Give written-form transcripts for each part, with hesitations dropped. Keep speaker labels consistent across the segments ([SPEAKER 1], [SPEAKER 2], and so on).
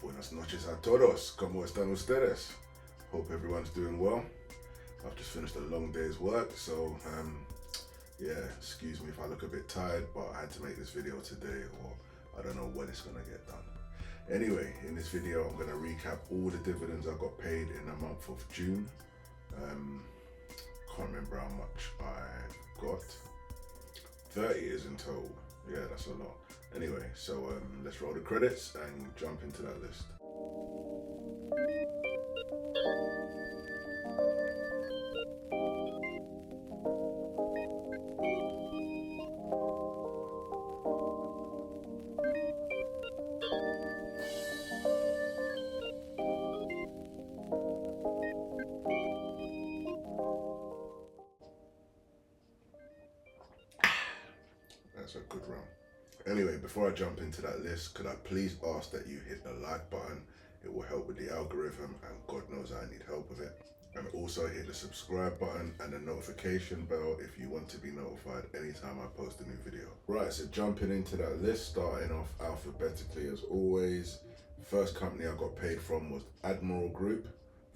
[SPEAKER 1] Buenas noches a todos. ¿Cómo están ustedes? Hope everyone's doing well. I've just finished a long day's work, so yeah, excuse me if I look a bit tired, but I had to make this video today, or I don't know when it's gonna get done. Anyway, in this video, I'm gonna recap all the dividends I got paid in the month of June. Can't remember how much I got. 30 is in total. Yeah, that's a lot. Anyway, so let's roll the credits and jump into that list. That's a good round. Anyway, before I jump into that list, could I please ask that you hit the like button? It will help with the algorithm, and God knows I need help with it. And also hit the subscribe button and the notification bell if you want to be notified anytime I post a new video. Right, so jumping into that list, starting off alphabetically as always. First company I got paid from was Admiral Group.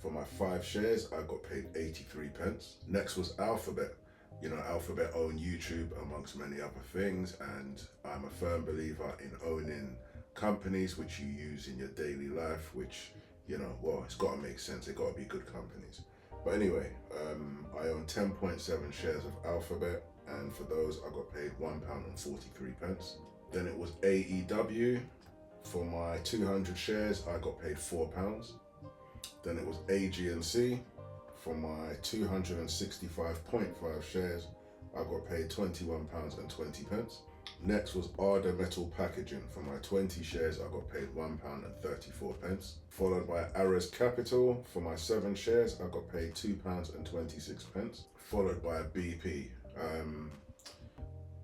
[SPEAKER 1] For my 5 shares, I got paid 83 pence. Next was Alphabet. You know, Alphabet own YouTube amongst many other things, and I'm a firm believer in owning companies which you use in your daily life, which, you know, well, it's got to make sense. They got to be good companies. But anyway, I own 10.7 shares of Alphabet, and for those I got paid £1.43. Then it was AEW. For my 200 shares, I got paid £4. Then it was AG&C. For my 265.5 shares, I got paid £21.20. Next was Arda Metal Packaging. For my 20 shares, I got paid £1.34. Followed by Ares Capital. For my 7 shares, I got paid £2.26. Followed by BP.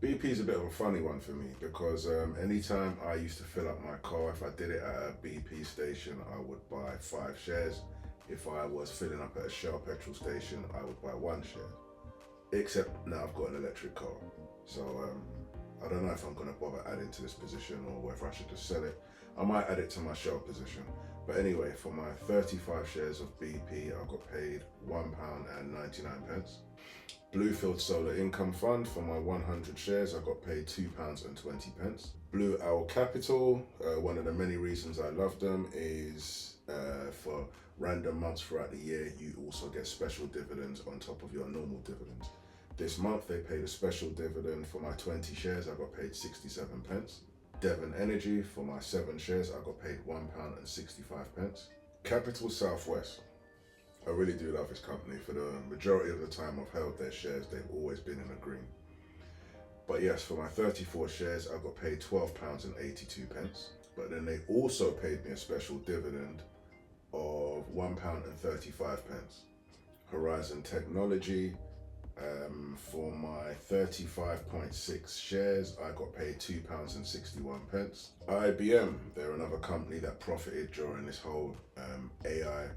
[SPEAKER 1] BP is a bit of a funny one for me because anytime I used to fill up my car, if I did it at a BP station, I would buy 5 shares. If I was filling up at a Shell petrol station, I would buy 1 share. Except now I've got an electric car. So I don't know if I'm gonna bother adding to this position or whether I should just sell it. I might add it to my Shell position. But anyway, for my 35 shares of BP, I got paid £1.99. Bluefield Solar Income Fund. For my 100 shares, I got paid £2.20. Blue Owl Capital. One of the many reasons I love them is for random months throughout the year, you also get special dividends on top of your normal dividends. This month they paid a special dividend. For my 20 shares, I got paid 67 pence. Devon Energy. For my 7 shares, I got paid £1.65. Capital Southwest. I really do love this company. For the majority of the time I've held their shares, they've always been in the green. But yes, for my 34 shares, I got paid £12.82. But then they also paid me a special dividend of £1.35. Horizon Technology. For my 35.6 shares, I got paid £2.61. IBM, they're another company that profited during this whole AI,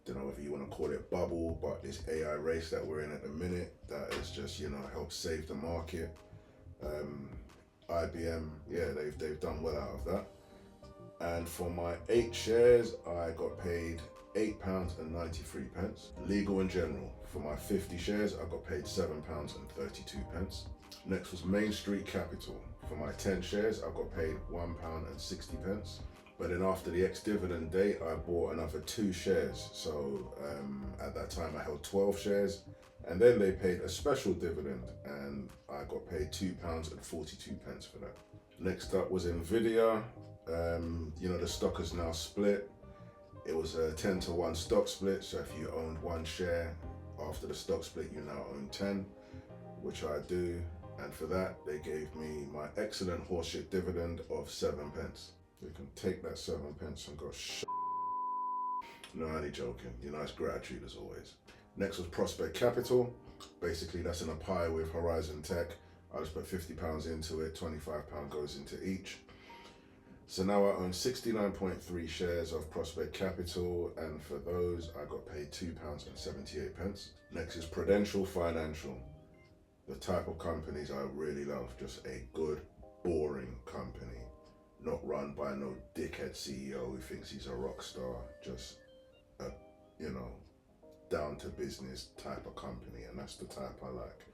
[SPEAKER 1] don't know whether you want to call it bubble, but this AI race that we're in at the minute, that has just, you know, helped save the market. IBM, yeah, they've done well out of that. And for my 8 shares, I got paid £8.93. Legal and General. For my 50 shares, I got paid £7.32. Next was Main Street Capital. For my 10 shares, I got paid £1.60. But then after the ex-dividend date, I bought another 2 shares. So at that time, I held 12 shares. And then they paid a special dividend, and I got paid £2.42 for that. Next up was Nvidia. You know, the stock is now split. It was a 10-to-1 stock split, so if you owned 1 share after the stock split, you now own 10, which I do. And for that, they gave me my excellent horseshit dividend of 7 pence. You can take that 7 pence and go No, I'm only joking. You know, it's gratitude as always. Next was Prospect Capital. Basically, that's in a pie with Horizon Tech. I just put £50 into it, £25 goes into each. So now I own 69.3 shares of Prospect Capital, and for those I got paid £2.78. Next is Prudential Financial. The type of companies I really love, just a good, boring company. not run by no dickhead CEO who thinks he's a rock star, just a, you know, down to business type of company, and that's the type I like.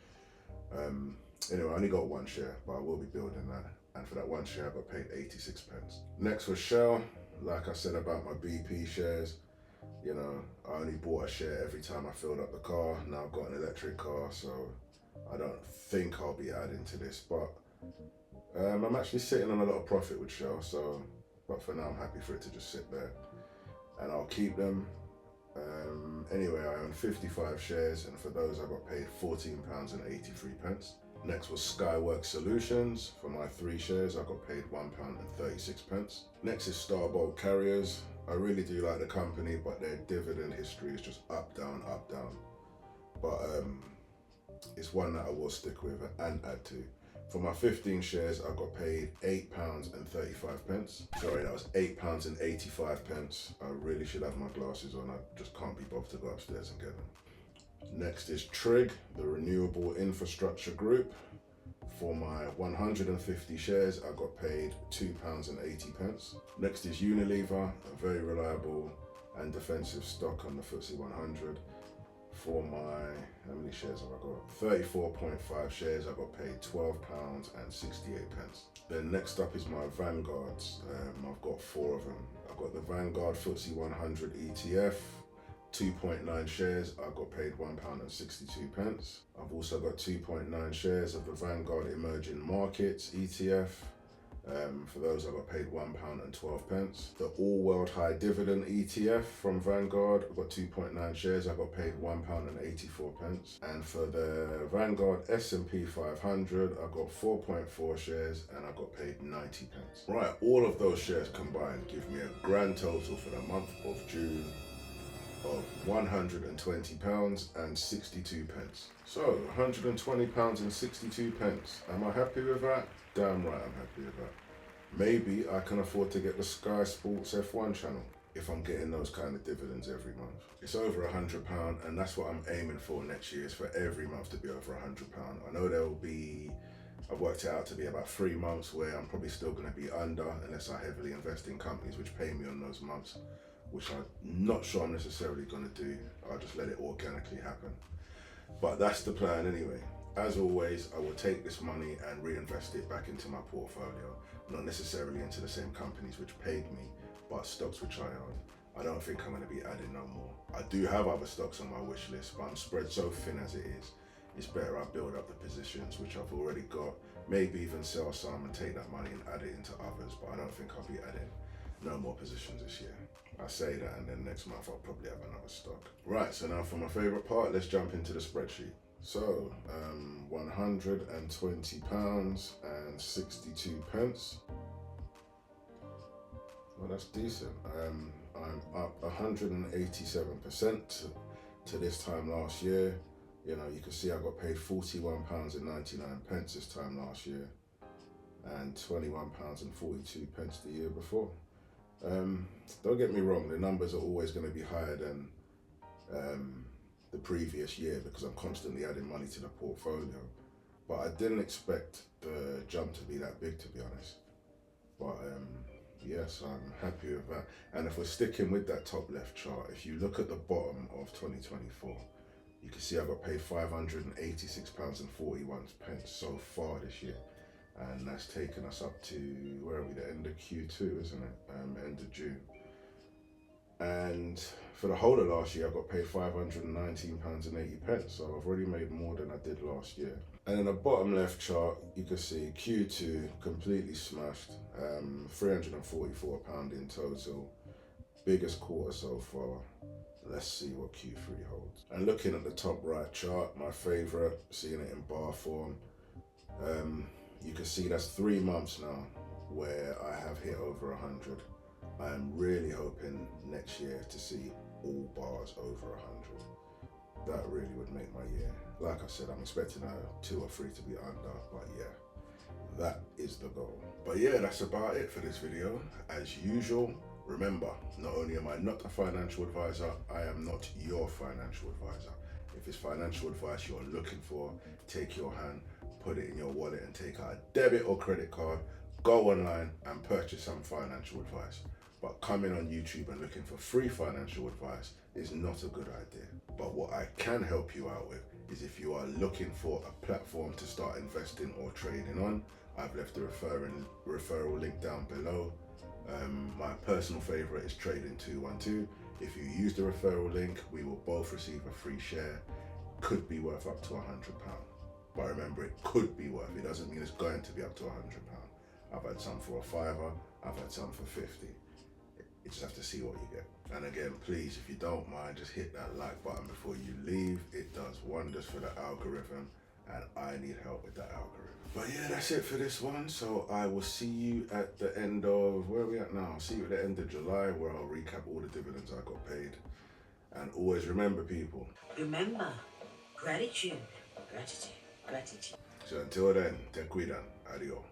[SPEAKER 1] Anyway, I only got 1 share, but I will be building that. And for that 1 share, I got paid 86 pence. Next was Shell. Like I said about my BP shares, you know, I only bought a share every time I filled up the car. Now I've got an electric car, so I don't think I'll be adding to this, but I'm actually sitting on a lot of profit with Shell, so, but for now I'm happy for it to just sit there, and I'll keep them. Anyway, I own 55 shares, and for those I got paid £14.83. Next was Skyworks Solutions. For my 3 shares, I got paid £1.36. Next is Starbolt Carriers. I really do like the company, but their dividend history is just up, down, up, down. But it's one that I will stick with and add to. For my 15 shares, I got paid £8.35. Sorry, that was £8.85. I really should have my glasses on. I just can't be bothered to go upstairs and get them. Next is Trig, the Renewable Infrastructure Group. For my 150 shares, I got paid £2.80. Next is Unilever, a very reliable and defensive stock on the FTSE 100. For my, how many shares have I got? 34.5 shares, I got paid £12.68. Then next up is my Vanguards. I've got 4 of them. I've got the Vanguard FTSE 100 ETF, 2.9 shares, I got paid £1.62. I've also got 2.9 shares of the Vanguard Emerging Markets ETF. For those, I got paid £1.12. The All World High Dividend ETF from Vanguard, I got 2.9 shares, I got paid £1.84. And for the Vanguard S&P 500, I got 4.4 shares and I got paid 90 pence. Right, all of those shares combined give me a grand total for the month of June of £120.62. So £120.62. Am I happy with that? Damn right I'm happy with that. Maybe I can afford to get the Sky Sports F1 channel if I'm getting those kind of dividends every month. It's over £100, and that's what I'm aiming for next year, is for every month to be over £100. I know there will be, I've worked it out to be about 3 months where I'm probably still going to be under, unless I heavily invest in companies which pay me on those months, which I'm not sure I'm necessarily going to do. I'll just let it organically happen. But that's the plan anyway. As always, I will take this money and reinvest it back into my portfolio, not necessarily into the same companies which paid me, but stocks which I own. I don't think I'm going to be adding no more. I do have other stocks on my wish list, but I'm spread so thin as it is. It's better I build up the positions which I've already got, maybe even sell some and take that money and add it into others, but I don't think I'll be adding no more positions this year. I say that, and then next month I'll probably have another stock. Right, so now for my favorite part, let's jump into the spreadsheet. So, £120.62. Well, that's decent. I'm up 187% to this time last year. You know, you can see I got paid £41.99 this time last year, and £21.42 the year before. Don't get me wrong, the numbers are always going to be higher than the previous year because I'm constantly adding money to the portfolio, but I didn't expect the jump to be that big, to be honest. But yes, I'm happy with that. And if we're sticking with that top left chart, if you look at the bottom of 2024, you can see I got paid £586.41 so far this year. And that's taken us up to, where are we, the end of Q2, isn't it? End of June. And for the whole of last year, I got paid £519.80. So I've already made more than I did last year. And in the bottom left chart, you can see Q2 completely smashed, £344 in total. Biggest quarter so far. Let's see what Q3 holds. And looking at the top right chart, my favorite, seeing it in bar form, you can see that's 3 months now where I have hit over 100. I am really hoping next year to see all bars over 100. That really would make my year. Like I said, I'm expecting 2 or 3 to be under, but yeah, that is the goal. But yeah, that's about it for this video. As usual, remember, not only am I not a financial advisor, I am not your financial advisor. If it's financial advice you're looking for, take your hand, put it in your wallet and take out a debit or credit card. go online and purchase some financial advice. But coming on YouTube and looking for free financial advice is not a good idea. But what I can help you out with is if you are looking for a platform to start investing or trading on, I've left the referral link down below. My personal favorite is Trading 212. If you use the referral link, we will both receive a free share. Could be worth up to £100. But remember, it could be worth. It doesn't mean it's going to be up to £100. I've had some for a £5, I've had some for 50. You just have to see what you get. And again, please, if you don't mind, just hit that like button before you leave. It does wonders for the algorithm, and I need help with that algorithm. But yeah, that's it for this one. So I will see you at the end of, where are we at now? I'll see you at the end of July, where I'll recap all the dividends I got paid. And always remember, people.
[SPEAKER 2] Remember, gratitude, gratitude, gratitude.
[SPEAKER 1] So until then, te cuidan. Adios.